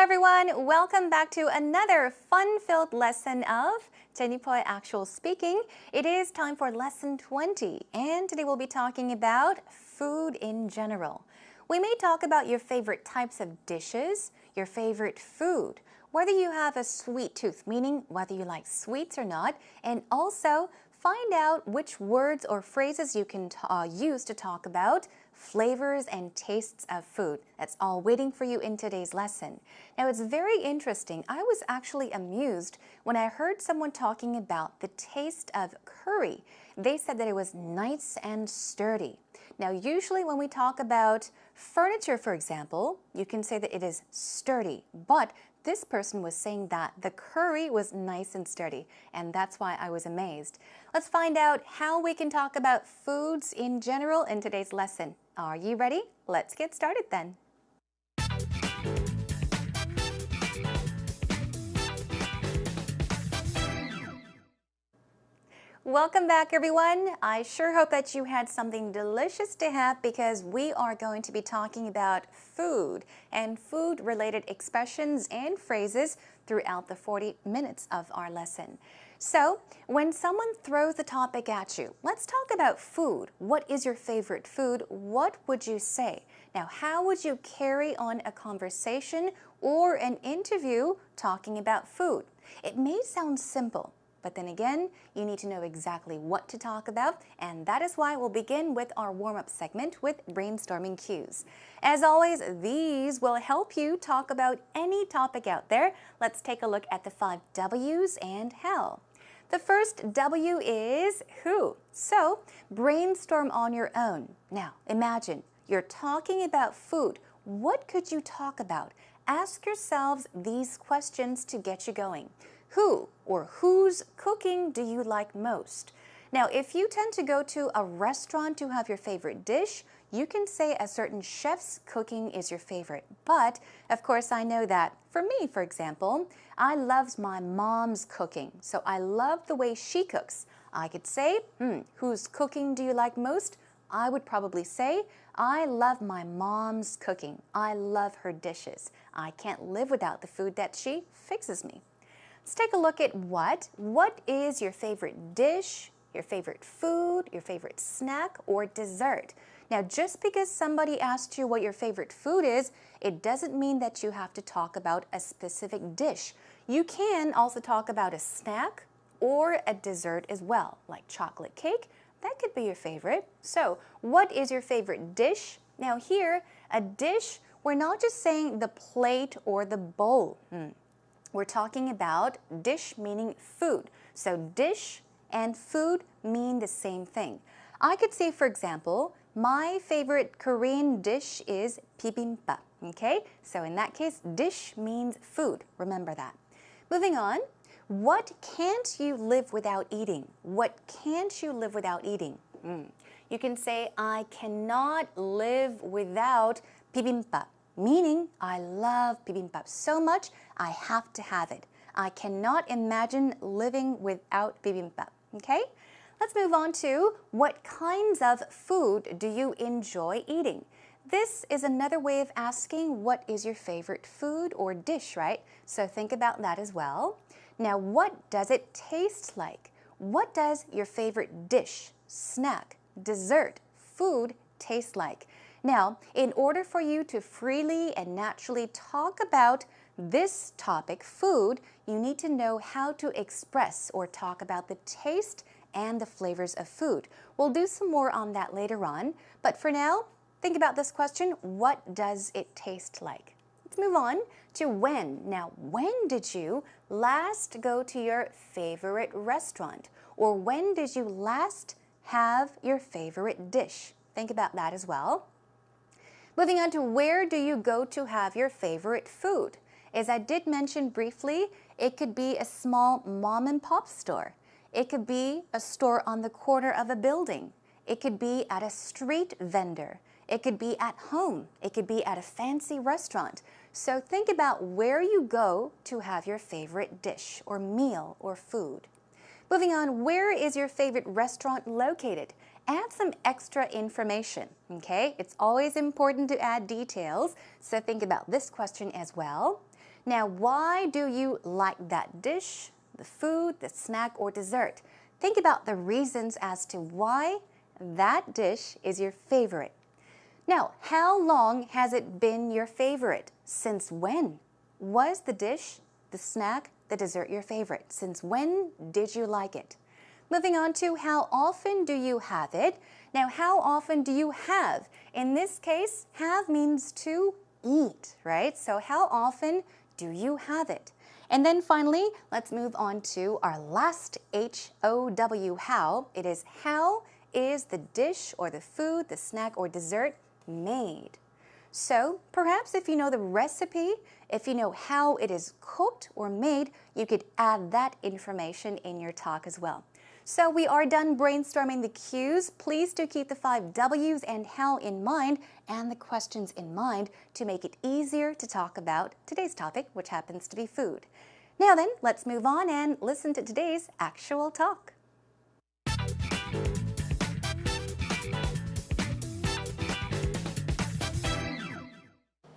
Hello everyone, welcome back to another fun-filled lesson of 제니퍼의 Actual Speaking. It is time for lesson 20 and today we'll be talking about food in general. We may talk about your favorite types of dishes, your favorite food, whether you have a sweet tooth, meaning whether you like sweets or not, and also find out which words or phrases you can use to talk about flavors and tastes of food. That's all waiting for you in today's lesson. Now, it's very interesting. I was actually amused when I heard someone talking about the taste of curry. They said that it was nice and sturdy. Now, usually when we talk about furniture, for example, you can say that it is sturdy, but this person was saying that the curry was nice and sturdy, and that's why I was amazed. Let's find out how we can talk about foods in general in today's lesson. Are you ready? Let's get started then. Welcome back, everyone. I sure hope that you had something delicious to have because we are going to be talking about food and food-related expressions and phrases throughout the 40 minutes of our lesson. So, when someone throws a topic at you, let's talk about food. What is your favorite food? What would you say? Now, how would you carry on a conversation or an interview talking about food? It may sound simple, but then again, you need to know exactly what to talk about, and that is why we'll begin with our warm-up segment with brainstorming cues. As always, these will help you talk about any topic out there. Let's take a look at the 5 W's and how. The first W is who. So, brainstorm on your own. Now, imagine you're talking about food. What could you talk about? Ask yourselves these questions to get you going. Who or whose cooking do you like most? Now, if you tend to go to a restaurant to have your favorite dish, you can say a certain chef's cooking is your favorite. But, of course, I know that for me, for example, I love my mom's cooking. So I love the way she cooks. I could say, whose cooking do you like most? I would probably say, I love my mom's cooking. I love her dishes. I can't live without the food that she fixes me. Let's take a look at what. What is your favorite dish, your favorite food, your favorite snack, or dessert? Now, just because somebody asked you what your favorite food is, it doesn't mean that you have to talk about a specific dish. You can also talk about a snack or a dessert as well, like chocolate cake. That could be your favorite. So, what is your favorite dish? Now here, a dish, we're not just saying the plate or the bowl. We're talking about dish meaning food. So dish and food mean the same thing. I could say, for example, my favorite Korean dish is bibimbap. Okay? So in that case, dish means food. Remember that. Moving on. What can't you live without eating? What can't you live without eating? You can say, I cannot live without bibimbap. Meaning, I love bibimbap so much, I have to have it. I cannot imagine living without bibimbap. Okay? Let's move on to what kinds of food do you enjoy eating? This is another way of asking what is your favorite food or dish, right? So think about that as well. Now, what does it taste like? What does your favorite dish, snack, dessert, food taste like? Now, in order for you to freely and naturally talk about this topic, food, you need to know how to express or talk about the taste and the flavors of food. We'll do some more on that later on, but for now, think about this question, what does it taste like? Let's move on to when. Now, when did you last go to your favorite restaurant? Or when did you last have your favorite dish? Think about that as well. Moving on to where do you go to have your favorite food? As I did mention briefly, it could be a small mom and pop store. It could be a store on the corner of a building. It could be at a street vendor. It could be at home. It could be at a fancy restaurant. So think about where you go to have your favorite dish or meal or food. Moving on, where is your favorite restaurant located? Add some extra information, okay? It's always important to add details, so think about this question as well. Now, why do you like that dish, the food, the snack, or dessert? Think about the reasons as to why that dish is your favorite. Now, how long has it been your favorite? Since when? Was the dish, the snack, the dessert your favorite? Since when did you like it? Moving on to how often do you have it? Now, how often do you have? In this case, have means to eat, right? So how often do you have it? And then finally, let's move on to our last H-O-W, how. It is how is the dish or the food, the snack or dessert made? So perhaps if you know the recipe, if you know how it is cooked or made, you could add that information in your talk as well. So we are done brainstorming the cues. Please do keep the 5 W's and how in mind and the questions in mind to make it easier to talk about today's topic, which happens to be food. Now then, let's move on and listen to today's actual talk.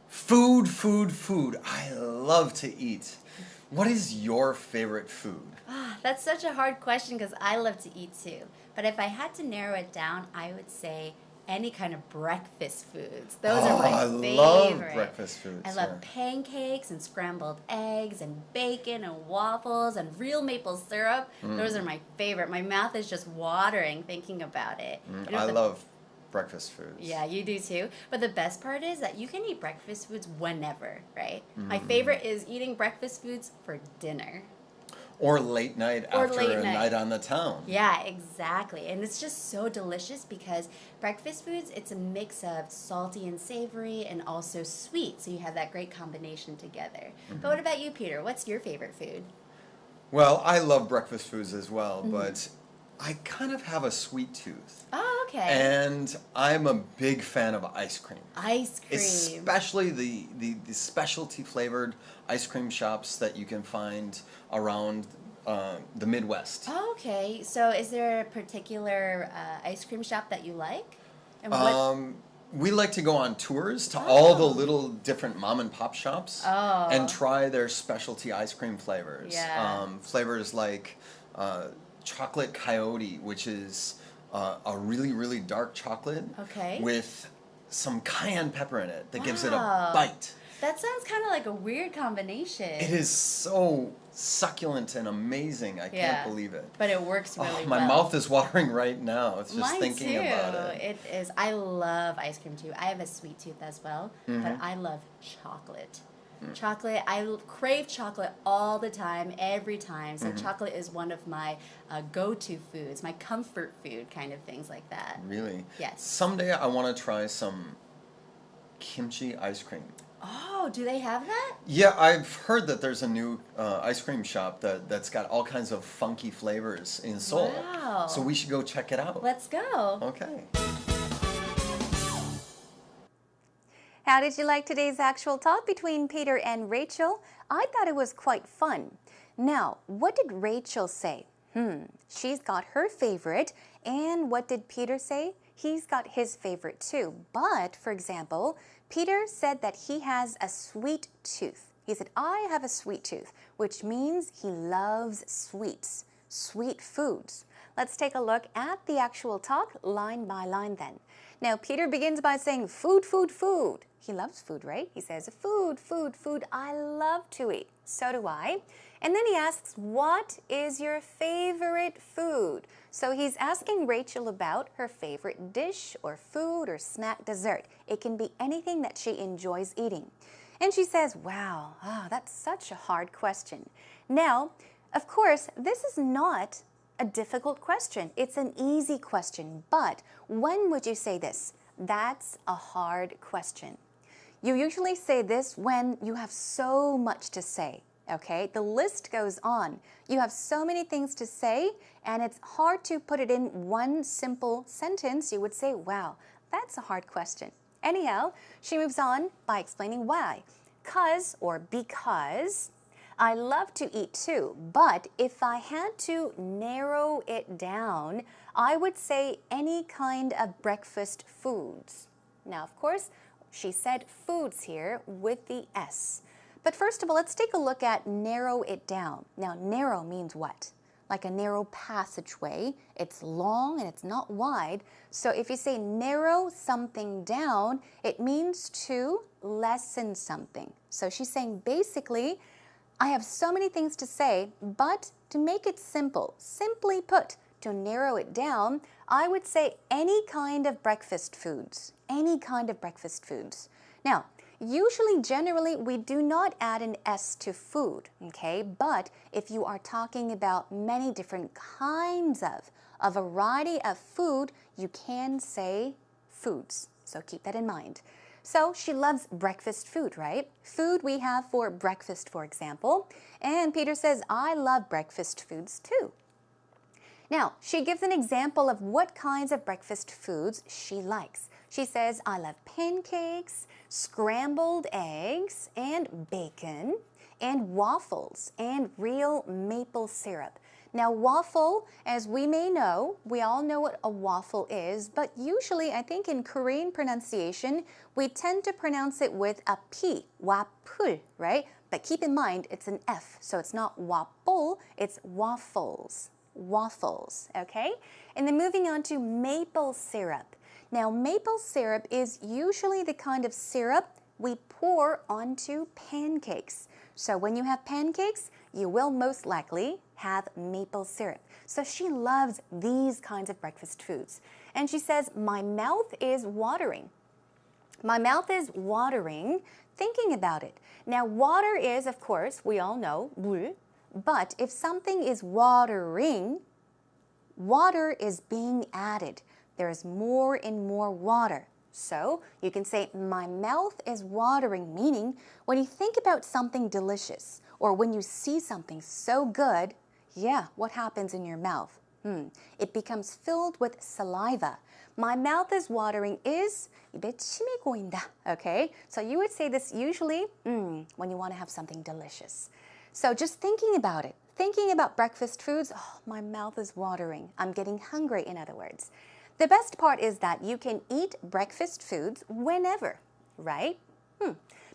Food, food, food. I love to eat. What is your favorite food? That's such a hard question because I love to eat too. But if I had to narrow it down, I would say any kind of breakfast foods. Those are my favorite. I love breakfast foods. I love pancakes and scrambled eggs and bacon and waffles and real maple syrup. Those are my favorite. My mouth is just watering thinking about it. I love breakfast foods. Yeah, you do too. But the best part is that you can eat breakfast foods whenever, right? My favorite is eating breakfast foods for dinner. Or late night after a night on the town. Yeah, exactly. And it's just so delicious because breakfast foods, it's a mix of salty and savory and also sweet. So you have that great combination together. But what about you, Peter? What's your favorite food? Well, I love breakfast foods as well, but I kind of have a sweet tooth. Oh, okay. And I'm a big fan of ice cream. Ice cream. Especially the specialty flavored ice cream shops that you can find around the Midwest. Oh, okay. So is there a particular ice cream shop that you like? And We like to go on tours to all the little different mom and pop shops and try their specialty ice cream flavors. Yeah. Flavors like chocolate coyote, which is a really, really dark chocolate with some cayenne pepper in it that gives it a bite. That sounds kind of like a weird combination. It is so succulent and amazing. I can't believe it. But it works really well. My mouth is watering right now. It's just thinking about it. It is. I love ice cream too. I have a sweet tooth as well, but I love chocolate. Chocolate, I crave chocolate all the time, every time. So chocolate is one of my go-to foods, my comfort food kind of things like that. Really? Yes. Someday I want to try some kimchi ice cream. Oh, do they have that? Yeah, I've heard that there's a new ice cream shop that's got all kinds of funky flavors in Seoul. Wow. So we should go check it out. Let's go. Okay. How did you like today's actual talk between Peter and Rachel? I thought it was quite fun. Now, what did Rachel say? She's got her favorite. And what did Peter say? He's got his favorite too. But, for example, Peter said that he has a sweet tooth. He said, I have a sweet tooth, which means he loves sweets, sweet foods. Let's take a look at the actual talk line by line then. Now, Peter begins by saying, food, food, food. He loves food, right? He says, food, food, food. I love to eat. So do I. And then he asks, what is your favorite food? So he's asking Rachel about her favorite dish or food or snack dessert. It can be anything that she enjoys eating. And she says, wow, that's such a hard question. Now, of course, this is not a difficult question. It's an easy question. But when would you say this? That's a hard question. You usually say this when you have so much to say. Okay, the list goes on. You have so many things to say, and it's hard to put it in one simple sentence. You would say, wow, that's a hard question. Anyhow, she moves on by explaining why. 'Cause or because I love to eat too, but if I had to narrow it down, I would say any kind of breakfast foods. Now, of course, she said foods here with the S. But first of all, let's take a look at narrow it down. Now, narrow means what? Like a narrow passageway. It's long and it's not wide. So if you say narrow something down, it means to lessen something. So she's saying basically, I have so many things to say, but to make it simple, simply put, to narrow it down, I would say any kind of breakfast foods. Any kind of breakfast foods. Now, usually, generally, we do not add an S to food, okay? But if you are talking about many different kinds of, a variety of food, you can say foods. So keep that in mind. So she loves breakfast food, right? Food we have for breakfast, for example. And Peter says, I love breakfast foods too. Now, she gives an example of what kinds of breakfast foods she likes. She says, I love pancakes, scrambled eggs, and bacon, and waffles, and real maple syrup. Now, waffle, as we may know, we all know what a waffle is, but usually, I think in Korean pronunciation, we tend to pronounce it with a P, wapul, right? But keep in mind, it's an F, so it's not waffle, it's waffles. Waffles, okay? And then moving on to maple syrup. Now, maple syrup is usually the kind of syrup we pour onto pancakes. So when you have pancakes, you will most likely have maple syrup. So she loves these kinds of breakfast foods. And she says, my mouth is watering. My mouth is watering thinking about it. Now, water is, of course, we all know, 물. But if something is watering, water is being added. There is more and more water. So you can say, my mouth is watering, meaning when you think about something delicious or when you see something so good, yeah, what happens in your mouth? It becomes filled with saliva. My mouth is watering is 입에 침이 고인다. Okay? So you would say this usually when you want to have something delicious. So just thinking about it, thinking about breakfast foods, oh, my mouth is watering. I'm getting hungry, in other words. The best part is that you can eat breakfast foods whenever, right?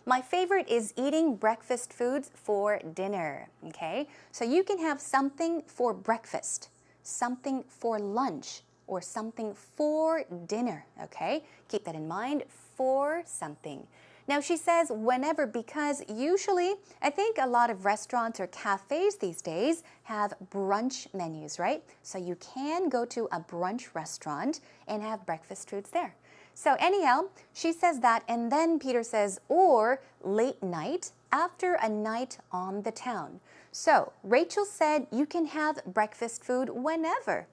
My favorite is eating breakfast foods for dinner, okay? So you can have something for breakfast, something for lunch, or something for dinner, okay? Keep that in mind, for something. Now she says whenever because usually I think a lot of restaurants or cafes these days have brunch menus, right? So you can go to a brunch restaurant and have breakfast foods there. So anyhow, she says that and then Peter says or late night after a night on the town. So Rachel said you can have breakfast food whenever.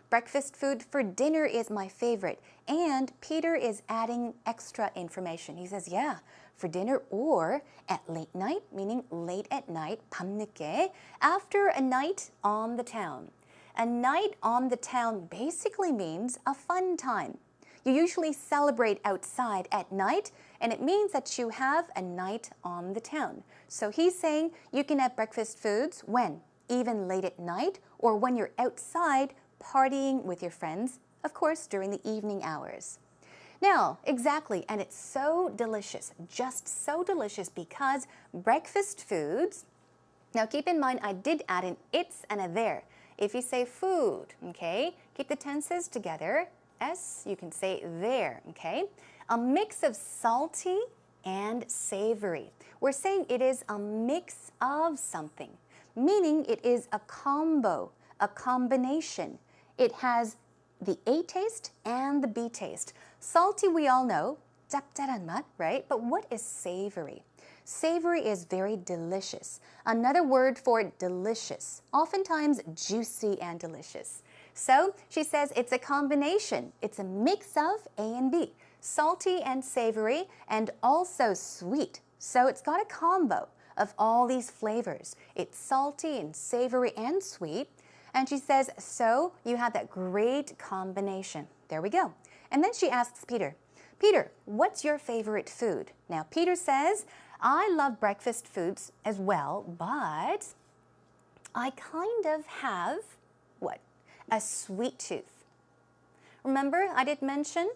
Breakfast food for dinner is my favorite. And Peter is adding extra information. He says, yeah, for dinner or at late night, meaning late at night, 밤늦게, after a night on the town. A night on the town basically means a fun time. You usually celebrate outside at night, and it means that you have a night on the town. So he's saying you can have breakfast foods when? Even late at night, or when you're outside partying with your friends, of course, during the evening hours. Now, exactly, and it's so delicious, just so delicious because breakfast foods, now keep in mind I did add an it's and a there. If you say food, okay, keep the tenses together. S, you can say there, okay? A mix of salty and savory. We're saying it is a mix of something, meaning it is a combo, a combination. It has the A taste and the B taste. Salty we all know, 짭짤한 맛, right? But what is savory? Savory is very delicious. Another word for delicious, oftentimes juicy and delicious. So she says it's a combination. It's a mix of A and B, salty and savory, and also sweet. So it's got a combo of all these flavors. It's salty and savory and sweet. And she says, so you have that great combination. There we go. And then she asks Peter, Peter, what's your favorite food? Now, Peter says, I love breakfast foods as well, but I kind of have, what? A sweet tooth. Remember, I did mention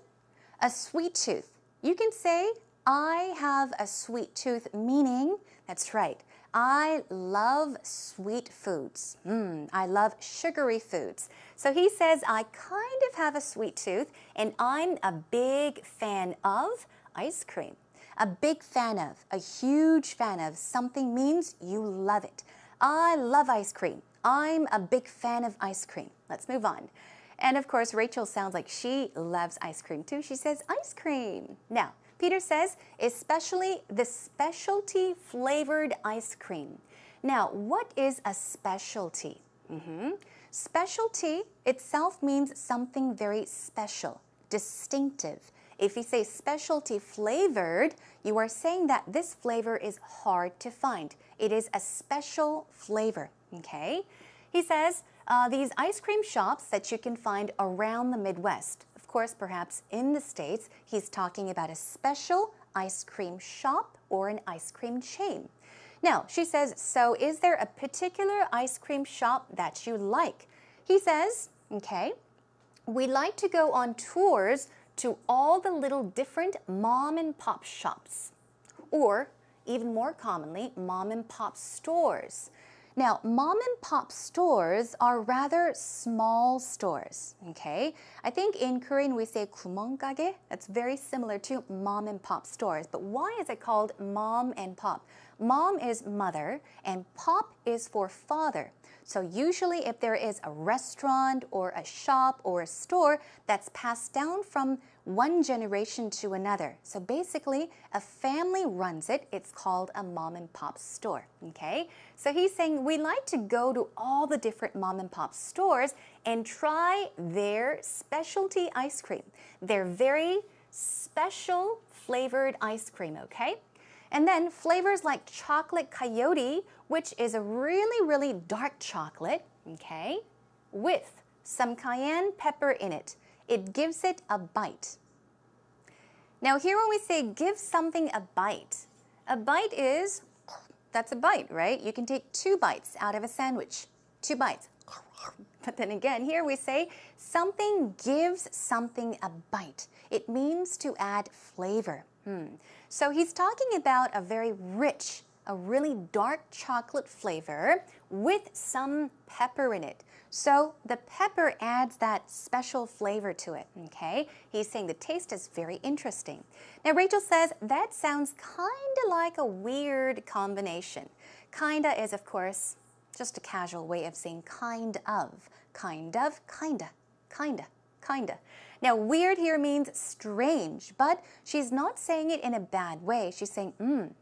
a sweet tooth. You can say I have a sweet tooth, meaning, that's right, I love sweet foods. I love sugary foods. So he says, I kind of have a sweet tooth, and I'm a big fan of ice cream. A big fan of, a huge fan of, something means you love it. I love ice cream. I'm a big fan of ice cream. Let's move on. And of course, Rachel sounds like she loves ice cream too. She says ice cream. Now, Peter says, especially the specialty flavored ice cream. Now, what is a specialty? Specialty itself means something very special, distinctive. If you say specialty flavored, you are saying that this flavor is hard to find. It is a special flavor, okay? He says, these ice cream shops that you can find around the Midwest. Of course, perhaps in the States, he's talking about a special ice cream shop or an ice cream chain. Now, she says, so is there a particular ice cream shop that you like? He says, okay, we like to go on tours to all the little different mom and pop shops, or even more commonly, mom and pop stores. Now, mom and pop stores are rather small stores, okay? I think in Korean we say 구멍가게. That's very similar to mom and pop stores. But why is it called mom and pop? Mom is mother and pop is for father. So usually if there is a restaurant or a shop or a store that's passed down from one generation to another. So basically, a family runs it. It's called a mom and pop store, okay? So he's saying we like to go to all the different mom and pop stores and try their specialty ice cream. Their very special flavored ice cream, okay? And then flavors like chocolate coyote, which is a really, really dark chocolate, okay, with some cayenne pepper in it. It gives it a bite. Now here when we say give something a bite is, that's a bite, right? You can take 2 bites out of a sandwich, 2 bites. But then again, here we say something gives something a bite. It means to add flavor. So he's talking about a very rich, a really dark chocolate flavor with some pepper in it. So the pepper adds that special flavor to it, okay? He's saying the taste is very interesting. Now Rachel says that sounds kind of like a weird combination. Kinda is, of course, just a casual way of saying kind of. Kind of, kinda, kinda, kinda. Now, weird here means strange, but she's not saying it in a bad way. She's saying,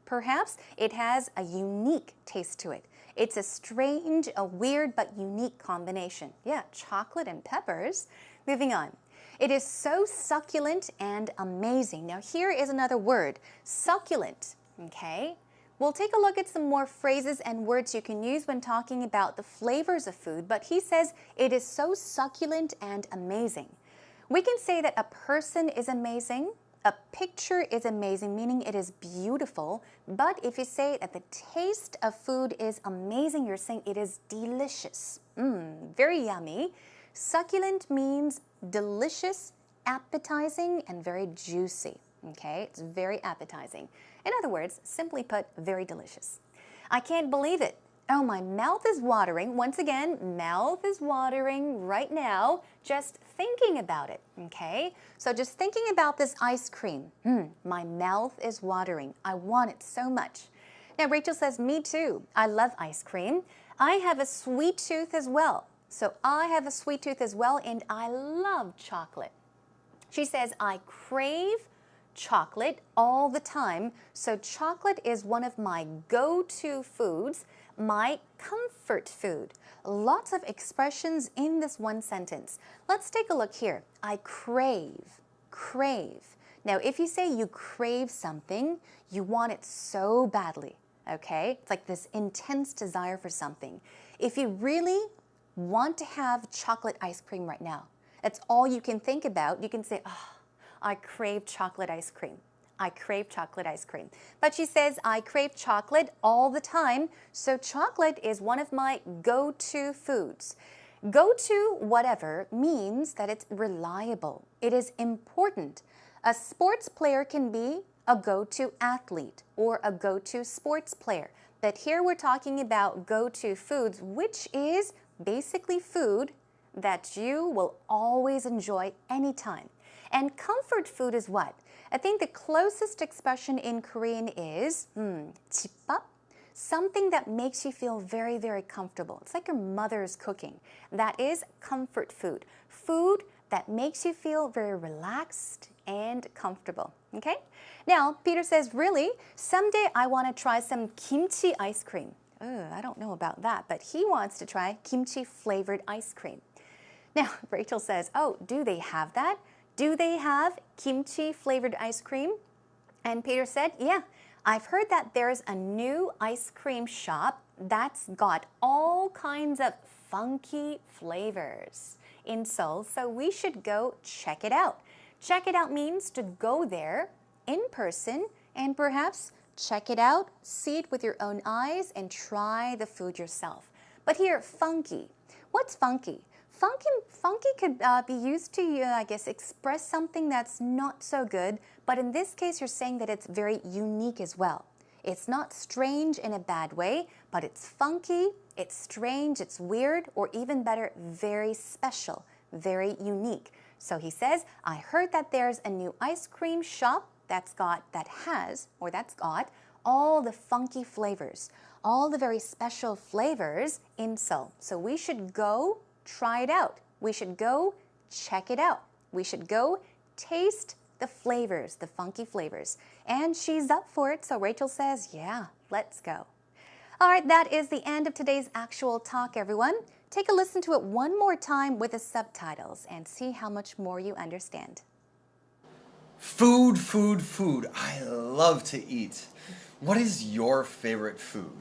perhaps it has a unique taste to it. It's a strange, a weird, but unique combination. Yeah, chocolate and peppers. Moving on. It is so succulent and amazing. Now, here is another word, succulent, okay? We'll take a look at some more phrases and words you can use when talking about the flavors of food, but he says it is so succulent and amazing. We can say that a person is amazing, a picture is amazing, meaning it is beautiful, but if you say that the taste of food is amazing, you're saying it is delicious. Very yummy. Succulent means delicious, appetizing, and very juicy. Okay, it's very appetizing. In other words, simply put, very delicious. I can't believe it. Oh, my mouth is watering. Once again, mouth is watering right now, just thinking about it, okay? So just thinking about this ice cream. My mouth is watering. I want it so much. Now, Rachel says, me too. I love ice cream. I have a sweet tooth as well. So I have a sweet tooth as well, and I love chocolate. She says, I crave chocolate all the time. So chocolate is one of my go-to foods, my comfort food. Lots of expressions in this one sentence. Let's take a look here. I crave, crave. Now, if you say you crave something, you want it so badly, okay? It's like this intense desire for something. If you really want to have chocolate ice cream right now, that's all you can think about. You can say, oh, I crave chocolate ice cream. I crave chocolate ice cream. But she says, I crave chocolate all the time. So chocolate is one of my go-to foods. Go-to whatever means that it's reliable. It is important. A sports player can be a go-to athlete or a go-to sports player. But here we're talking about go-to foods, which is basically food that you will always enjoy anytime. And comfort food is what? I think the closest expression in Korean is 집밥. Something that makes you feel very, very comfortable. It's like your mother's cooking. That is comfort food. Food that makes you feel very relaxed and comfortable. Okay? Now, Peter says, really? Someday I want to try some kimchi ice cream. I don't know about that, but he wants to try kimchi flavored ice cream. Now, Rachel says, oh, do they have that? Do they have kimchi flavored ice cream? And Peter said, yeah, I've heard that there's a new ice cream shop that's got all kinds of funky flavors in Seoul, so we should go check it out. Check it out means to go there in person and perhaps check it out, see it with your own eyes, and try the food yourself. But here, funky. What's funky? Funky could be used to, I guess, express something that's not so good, but in this case, you're saying that it's very unique as well. It's not strange in a bad way, but it's funky, it's strange, it's weird, or even better, very special, very unique. So he says, I heard that there's a new ice cream shop that's got all the funky flavors, all the very special flavors in Seoul. So we should go try it out. We should go check it out. We should go taste the flavors, the funky flavors. And she's up for it, so Rachel says, yeah, let's go. All right, that is the end of today's actual talk, everyone. Take a listen to it one more time with the subtitles and see how much more you understand. Food, food, food. I love to eat. What is your favorite food?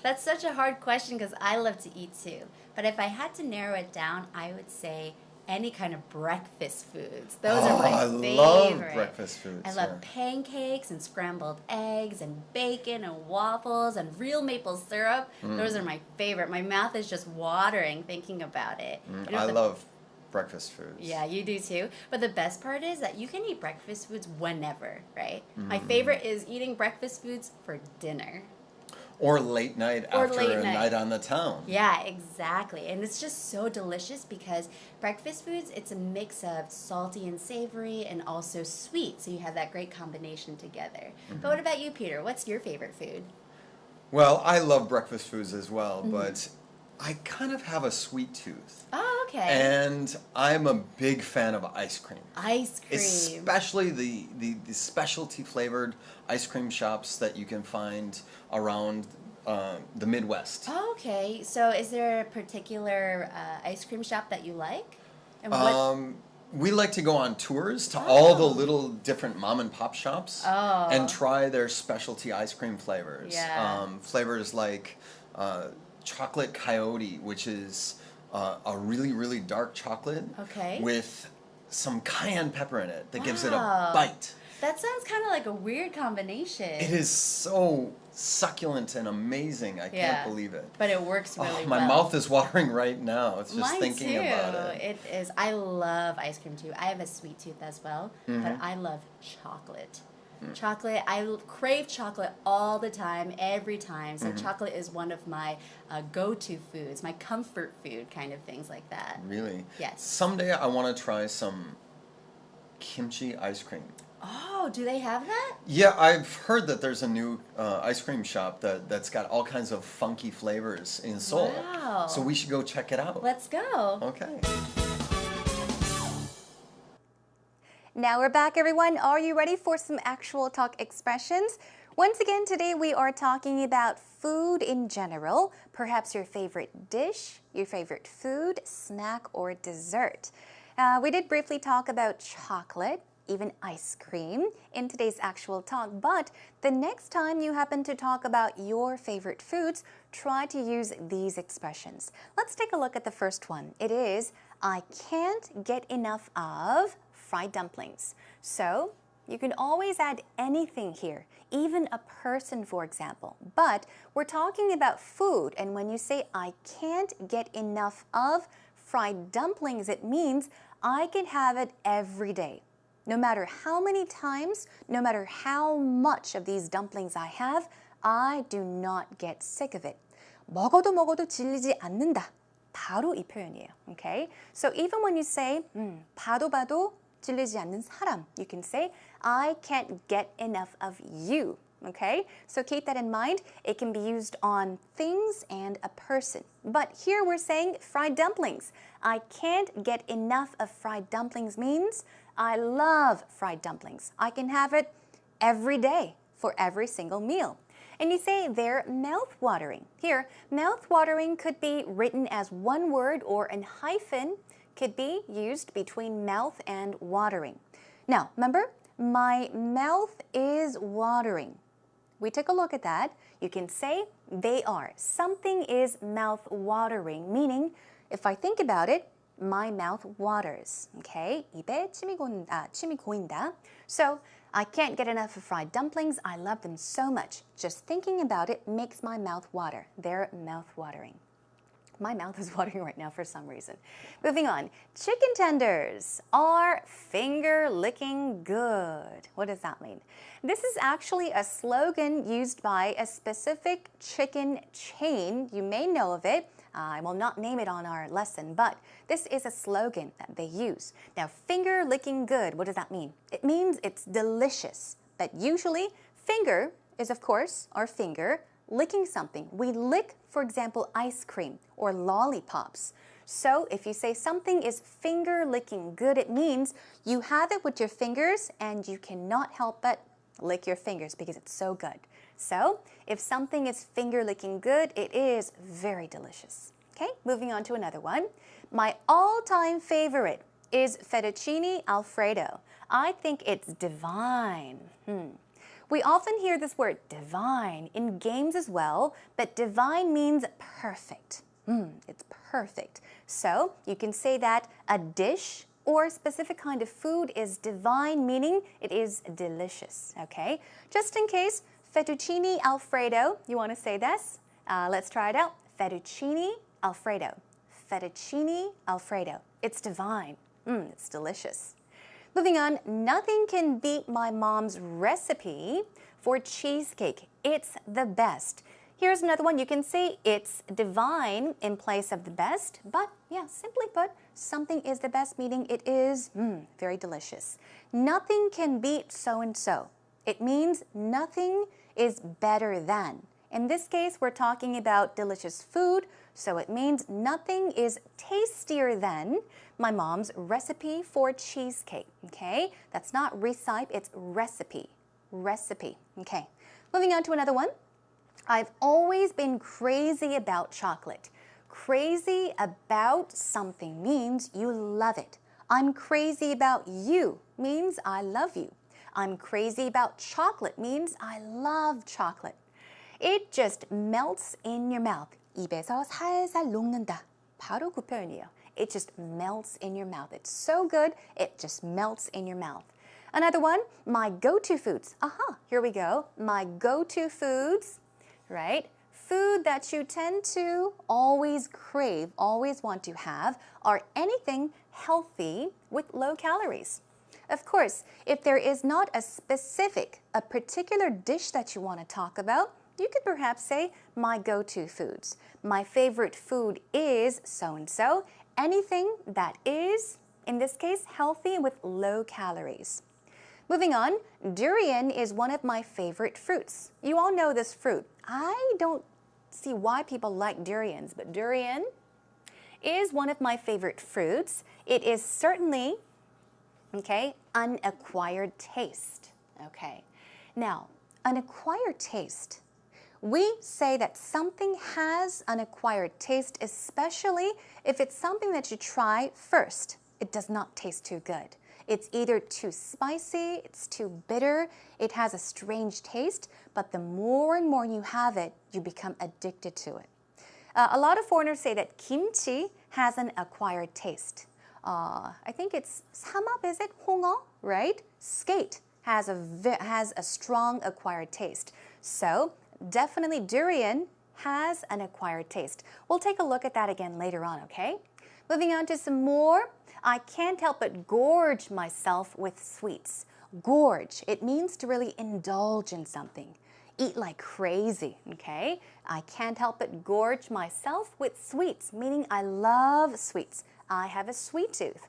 That's such a hard question because I love to eat too. But if I had to narrow it down, I would say any kind of breakfast foods. Those are my favorite. I love breakfast foods. I love pancakes and scrambled eggs and bacon and waffles and real maple syrup. Those are my favorite. My mouth is just watering thinking about it. I love breakfast foods. Yeah, you do too. But the best part is that you can eat breakfast foods whenever, right? My favorite is eating breakfast foods for dinner. Or late night after a night on the town. Yeah, exactly. And it's just so delicious because breakfast foods, it's a mix of salty and savory and also sweet. So you have that great combination together. But what about you, Peter? What's your favorite food? Well, I love breakfast foods as well, but I kind of have a sweet tooth. Oh, okay. And I'm a big fan of ice cream. Ice cream. Especially the specialty flavored ice cream shops that you can find around the Midwest. Oh, okay. So is there a particular ice cream shop that you like? And what? We like to go on tours to all the little different mom and pop shops and try their specialty ice cream flavors. Yeah. Flavors like chocolate coyote, which is a really, really dark chocolate with some cayenne pepper in it that gives it a bite. That sounds kind of like a weird combination. It is so succulent and amazing. I can't believe it. But it works really well. My mouth is watering right now. It's just Mine thinking too. about it. It is. I love ice cream too. I have a sweet tooth as well, but I love chocolate. Chocolate, I crave chocolate all the time, every time. So chocolate is one of my go-to foods, my comfort food kind of things like that. Really? Yes. Someday I want to try some kimchi ice cream. Oh, do they have that? Yeah, I've heard that there's a new ice cream shop that's got all kinds of funky flavors in Seoul. Wow. So we should go check it out. Let's go. Okay. Now we're back, everyone. Are you ready for some actual talk expressions? Once again, today we are talking about food in general, perhaps your favorite dish, your favorite food, snack, or dessert. We did briefly talk about chocolate, even ice cream in today's actual talk, but the next time you happen to talk about your favorite foods, try to use these expressions. Let's take a look at the first one. It is, I can't get enough of fried dumplings. So you can always add anything here, even a person, for example. But we're talking about food, and when you say I can't get enough of fried dumplings, it means I can have it every day. No matter how many times, no matter how much of these dumplings I have, I do not get sick of it. 먹어도 먹어도 질리지 않는다. 바로 이 표현이에요. Okay? So even when you say 봐도 봐도 질리지 않는 사람, you can say I can't get enough of you. Okay? So keep that in mind. It can be used on things and a person. But here we're saying fried dumplings. I can't get enough of fried dumplings means I love fried dumplings. I can have it every day for every single meal. And you say they're mouth-watering. Here, mouth-watering could be written as one word or a hyphen could be used between mouth and watering. Now, remember, my mouth is watering. We took a look at that. You can say they are. Something is mouth-watering, meaning if I think about it, my mouth waters. Okay? 입에 침이 고인다. So, I can't get enough of fried dumplings. I love them so much. Just thinking about it makes my mouth water. They're mouth-watering. My mouth is watering right now for some reason. Moving on. Chicken tenders are finger-licking good. What does that mean? This is actually a slogan used by a specific chicken chain. You may know of it. I will not name it on our lesson, but this is a slogan that they use. Now, finger licking good, what does that mean? It means it's delicious, but usually finger is, of course, our finger licking something. We lick, for example, ice cream or lollipops. So if you say something is finger licking good, it means you have it with your fingers and you cannot help but lick your fingers because it's so good. So, if something is finger-licking good, it is very delicious. Okay, moving on to another one. My all-time favorite is fettuccine alfredo. I think it's divine. We often hear this word divine in games as well, but divine means perfect. It's perfect. So, you can say that a dish or a specific kind of food is divine, meaning it is delicious. Okay, just in case, fettuccine alfredo, you want to say this? Let's try it out. Fettuccine alfredo. Fettuccine alfredo. It's divine. It's delicious. Moving on, nothing can beat my mom's recipe for cheesecake. It's the best. Here's another one. You can say it's divine in place of the best, but yeah, simply put, something is the best, meaning it is very delicious. Nothing can beat so-and-so. It means nothing is better than. In this case, we're talking about delicious food, so it means nothing is tastier than my mom's recipe for cheesecake. Okay? That's not recipe, it's recipe. Recipe. Okay. Moving on to another one. I've always been crazy about chocolate. Crazy about something means you love it. I'm crazy about you means I love you. I'm crazy about chocolate means I love chocolate. It just melts in your mouth. 입에서 살살 녹는다. 바로 그 표현이에요. It just melts in your mouth. It's so good, it just melts in your mouth. Another one, my go-to foods. Here we go. My go-to foods, right? Food that you tend to always crave, always want to have, are anything healthy with low calories. Of course, if there is not a particular dish that you want to talk about, you could perhaps say, my go-to foods. My favorite food is so-and-so. Anything that is, in this case, healthy with low calories. Moving on, durian is one of my favorite fruits. You all know this fruit. I don't see why people like durians, but durian is one of my favorite fruits. It is certainly, okay, unacquired taste. Okay. Now, an acquired taste. We say that something has an acquired taste, especially if it's something that you try first. It does not taste too good. It's either too spicy, it's too bitter, it has a strange taste, but the more and more you have it, you become addicted to it. A lot of foreigners say that kimchi has an acquired taste. I think it's samap, is it? 홍어, right? Skate has a strong acquired taste. So definitely durian has an acquired taste. We'll take a look at that again later on, okay? Moving on to some more. I can't help but gorge myself with sweets. Gorge, it means to really indulge in something. Eat like crazy, okay? I can't help but gorge myself with sweets, meaning I love sweets. I have a sweet tooth.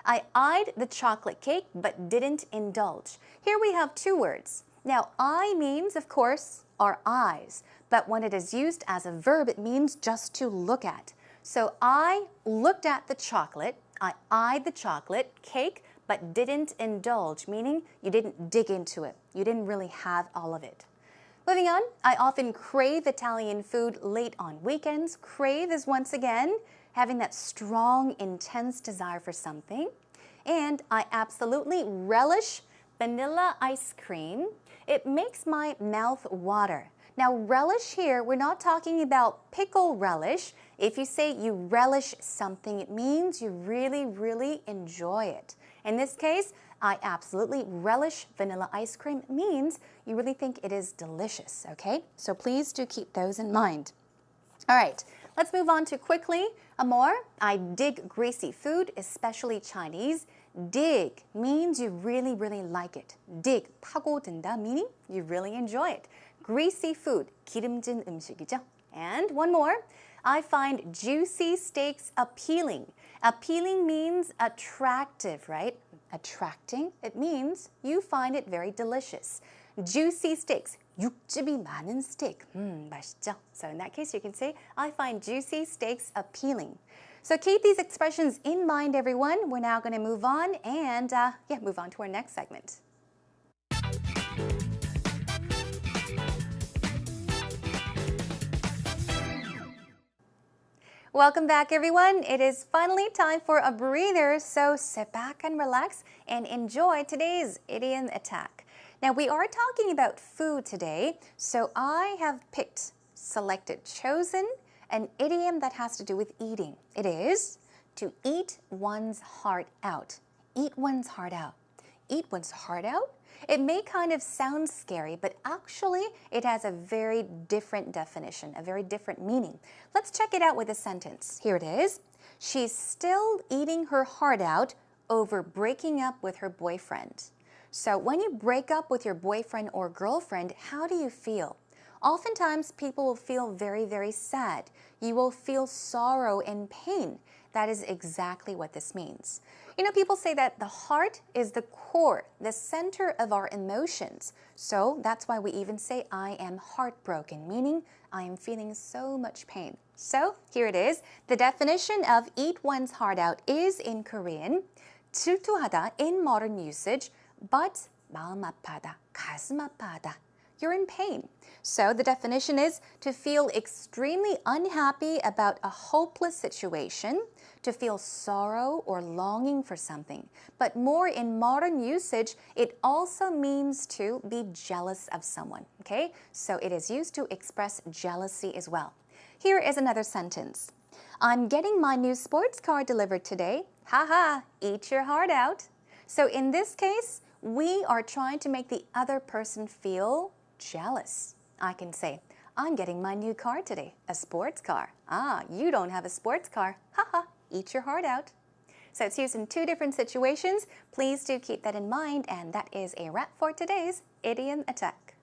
I eyed the chocolate cake but didn't indulge. Here we have two words. Now, eye means, of course, our eyes, but when it is used as a verb, it means just to look at. So I looked at the chocolate, I eyed the chocolate cake, but didn't indulge, meaning you didn't dig into it. You didn't really have all of it. Moving on, I often crave Italian food late on weekends. Crave is once again having that strong, intense desire for something. And I absolutely relish vanilla ice cream. It makes my mouth water. Now, relish here, we're not talking about pickle relish. If you say you relish something, it means you really, really enjoy it. In this case, I absolutely relish vanilla ice cream. It means you really think it is delicious, okay? So please do keep those in mind. All right, let's move on to quickly more. I dig greasy food, especially Chinese. Dig means you really, really like it. dig, 파고든다, meaning you really enjoy it. Greasy food, 기름진 음식이죠. And one more, I find juicy steaks appealing. Appealing means attractive, right? Attracting, it means you find it very delicious. Juicy steaks, 육즙이 많은 steak. 맛있죠? So in that case, you can say, I find juicy steaks appealing. So keep these expressions in mind, everyone. We're now going to move on and move on to our next segment. Welcome back, everyone. It is finally time for a breather, so sit back and relax and enjoy today's idiom attack. Now, we are talking about food today, so I have chosen an idiom that has to do with eating. It is to eat one's heart out. Eat one's heart out. Eat one's heart out? It may kind of sound scary, but actually it has a very different definition, a very different meaning. Let's check it out with a sentence. Here it is. She's still eating her heart out over breaking up with her boyfriend. So when you break up with your boyfriend or girlfriend, how do you feel? Oftentimes people will feel very, very sad. You will feel sorrow and pain. That is exactly what this means. You know, people say that the heart is the core, the center of our emotions. So that's why we even say, I am heartbroken, meaning I am feeling so much pain. So here it is. The definition of eat one's heart out is in Korean, 질투하다 in modern usage, but 마음 아파하다, 가슴 아파하다. You're in pain. So the definition is to feel extremely unhappy about a hopeless situation, to feel sorrow or longing for something. But more in modern usage, it also means to be jealous of someone, okay? So it is used to express jealousy as well. Here is another sentence. I'm getting my new sports car delivered today. Haha, eat your heart out. So in this case, we are trying to make the other person feel jealous. I can say, I'm getting my new car today, a sports car. Ah, you don't have a sports car. Haha, eat your heart out. So it's used in two different situations. Please do keep that in mind, and that is a wrap for today's idiom attack.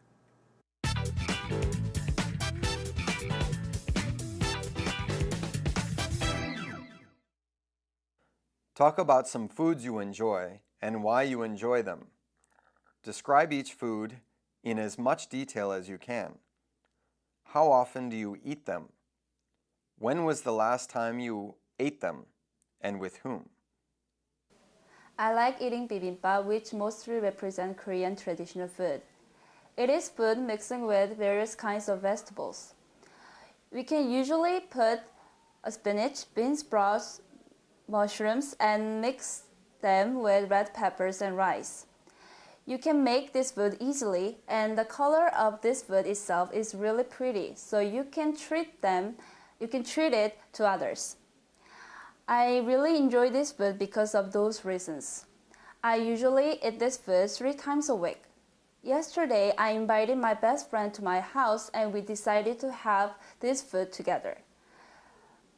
Talk about some foods you enjoy and why you enjoy them. Describe each food in as much detail as you can. How often do you eat them? When was the last time you ate them, and with whom? I like eating bibimbap, which mostly represent Korean traditional food. It is food mixing with various kinds of vegetables. We can usually put spinach, bean sprouts, mushrooms, and mix them with red peppers and rice. You can make this food easily, and the color of this food itself is really pretty, so you can treat it to others. I really enjoy this food because of those reasons. I usually eat this food 3 times a week. Yesterday, I invited my best friend to my house and we decided to have this food together.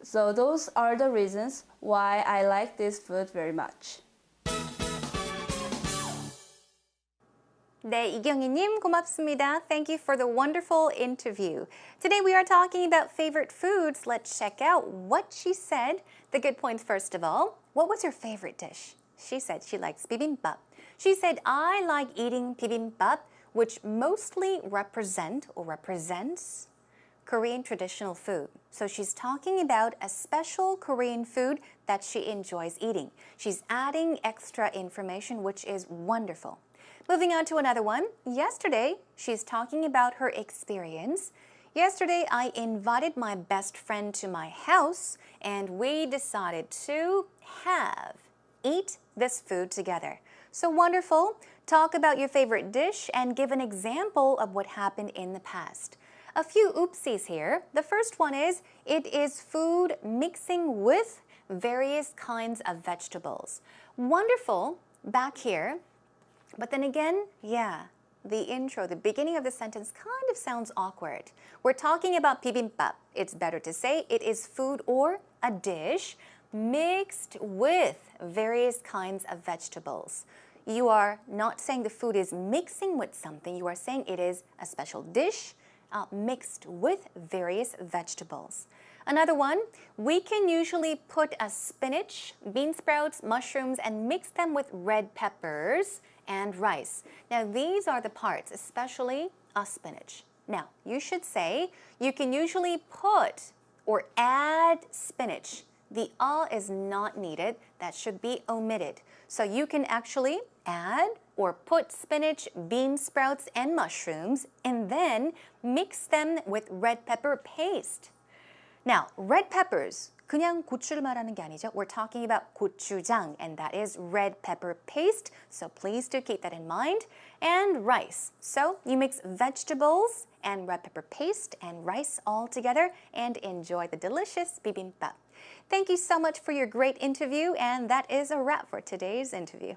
So those are the reasons why I like this food very much. 네, 이경희님 고맙습니다. Thank you for the wonderful interview. Today we are talking about favorite foods. Let's check out what she said. The good points first of all. What was your favorite dish? She said she likes bibimbap. She said, I like eating bibimbap, which mostly represents Korean traditional food. So she's talking about a special Korean food that she enjoys eating. She's adding extra information, which is wonderful. Moving on to another one. Yesterday, she's talking about her experience. Yesterday, I invited my best friend to my house and we decided to eat this food together. So wonderful. Talk about your favorite dish and give an example of what happened in the past. A few oopsies here. The first one is, it is food mixing with various kinds of vegetables. Wonderful back here. But then again, the intro, the beginning of the sentence kind of sounds awkward. We're talking about bibimbap. It's better to say it is food or a dish mixed with various kinds of vegetables. You are not saying the food is mixing with something. You are saying it is a special dish mixed with various vegetables. Another one, we can usually put a spinach, bean sprouts, mushrooms, and mix them with red peppers and rice. Now, these are the parts, especially a spinach. Now, you should say you can usually put or add spinach. The is not needed. That should be omitted. So you can actually add or put spinach, bean sprouts, and mushrooms, and then mix them with red pepper paste. Now, red peppers, 그냥 고추를 말하는 게 아니죠. We're talking about 고추장, and that is red pepper paste. So please do keep that in mind. And rice. So you mix vegetables and red pepper paste and rice all together and enjoy the delicious bibimbap. Thank you so much for your great interview, and that is a wrap for today's interview.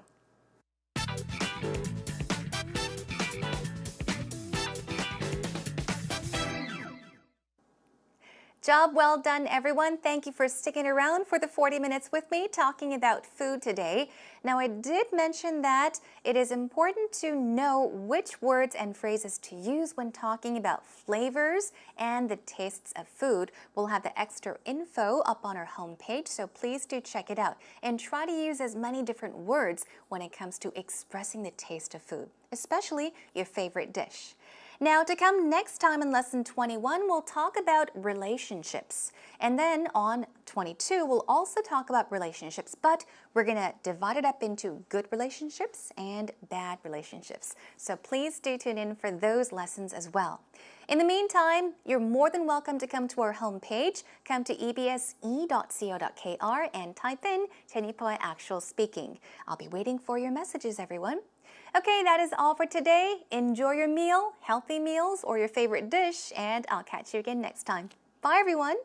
Job well done, everyone. Thank you for sticking around for the 40 minutes with me talking about food today. Now, I did mention that it is important to know which words and phrases to use when talking about flavors and the tastes of food. We'll have the extra info up on our homepage, so please do check it out and try to use as many different words when it comes to expressing the taste of food, especially your favorite dish. Now, to come next time in Lesson 21, we'll talk about relationships. And then on 22, we'll also talk about relationships, but we're going to divide it up into good relationships and bad relationships. So please do tune in for those lessons as well. In the meantime, you're more than welcome to come to our homepage. Come to ebse.co.kr and type in 제니퍼의 Actual Speaking. I'll be waiting for your messages, everyone. Okay, that is all for today. Enjoy your meal, healthy meals, or your favorite dish, and I'll catch you again next time. Bye, everyone.